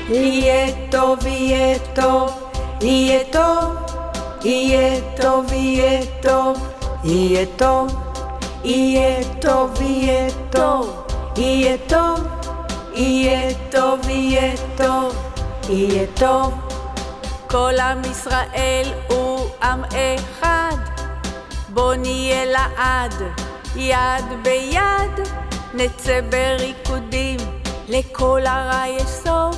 יהיה טוב, יהיה טוב, יהיה טוב, יהיה טוב, יהיה טוב, יהיה טוב, יהיה טוב, יהיה טוב, יהיה טוב, יהיה טוב, יהיה טוב, יהיה טוב. כל עם ישראל הוא עם אחד, בוא נהיה לעד, יד ביד, נצא בריקודים, לכל הרע יש סוף,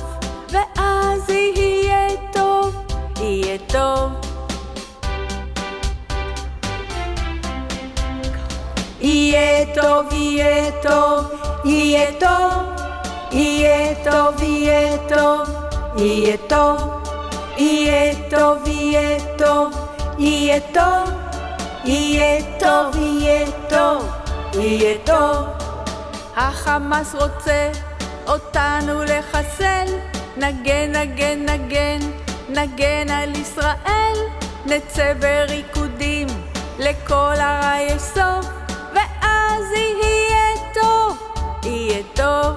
ואז יהיה טוב, יהיה טוב. יהיה טוב, יהיה טוב, יהיה טוב, יהיה טוב, יהיה טוב, יהיה טוב, יהיה טוב, יהיה טוב, יהיה טוב, יהיה טוב, יהיה טוב, יהיה טוב. החמאס רוצה אותנו לחסל, נגן, נגן, נגן, נגן על ישראל, נצא בריקודים, לכל הרע יש סוף, ואז יהיה טוב, יהיה טוב.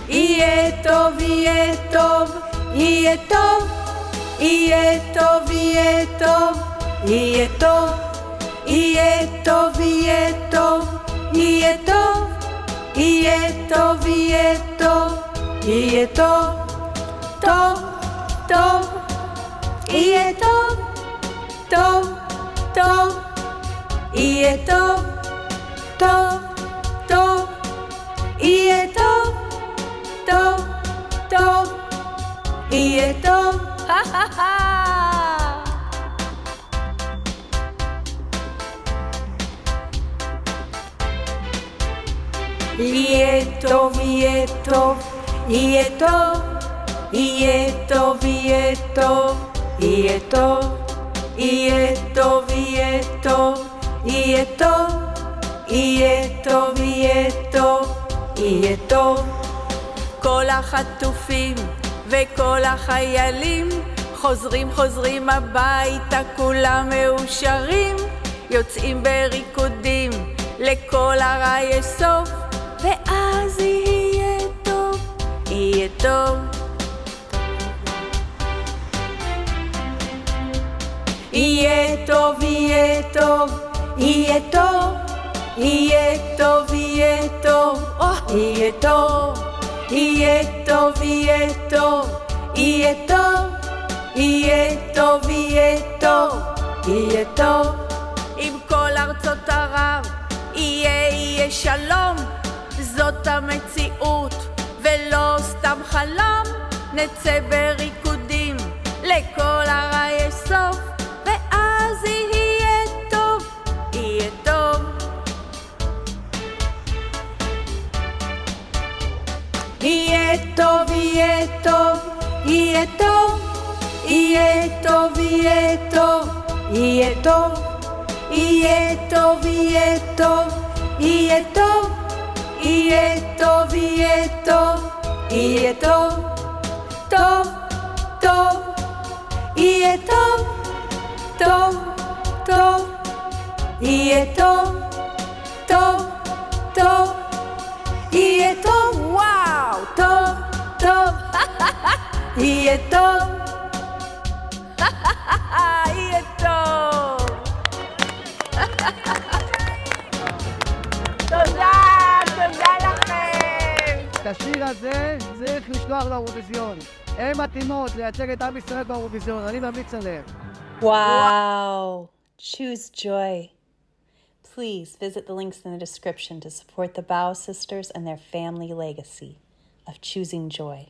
יהיה טוב, יהיה טוב, יהיה טוב, יהיה טוב, יהיה טוב, יהיה טוב, יהיה טוב, יהיה טוב, יהיה טוב, יהיה טוב, יהיה טוב, יהיה טוב, טוב, טוב, יהיה טוב, טוב, טוב, יהיה טוב, טוב, טוב, יהיה טוב, טוב, טוב, יהיה טוב. יהיה טוב, יהיה טוב, יהיה טוב, יהיה טוב, יהיה טוב, יהיה טוב, יהיה טוב, יהיה טוב, יהיה טוב, יהיה טוב, יהיה טוב, יהיה טוב. כל החטופים וכל החיילים חוזרים, חוזרים הביתה, כולם מאושרים, יוצאים בריקודים, לכל הרע יש סוף, ואז יהיה טוב, יהיה טוב. יהיה טוב, יהיה טוב, יהיה טוב, יהיה טוב, יהיה טוב, יהיה טוב, יהיה טוב, יהיה טוב, יהיה טוב, יהיה טוב, יהיה טוב, יהיה טוב. עם כל ארצות ערב יהיה שלום, זאת המציאות ולא סתם חלום, נצא בריקודים, לכל הרע יש סוף, ואז יהיה טוב, יהיה טוב. יהיה טוב, יהיה טוב, יהיה טוב, יהיה טוב, יהיה טוב, יהיה טוב, יהיה טוב, יהיה טוב, יהיה טוב, יהיה טוב, יהיה טוב, יהיה טוב, טוב, טוב, יהיה טוב, טוב, טוב, יהיה טוב, טוב, טוב, יהיה טוב, וואו, טוב, טוב, יהיה טוב, יהיה טוב. תודה, תודה לכם. את השיר הזה צריך לשלוח לאירוויזיון. הן מתאימות לייצג את עם ישראל באירוויזיון, אני ממליץ עליהם. Wow. Choose joy. Please visit the links in the description to support the Bao sisters and their family legacy of choosing joy.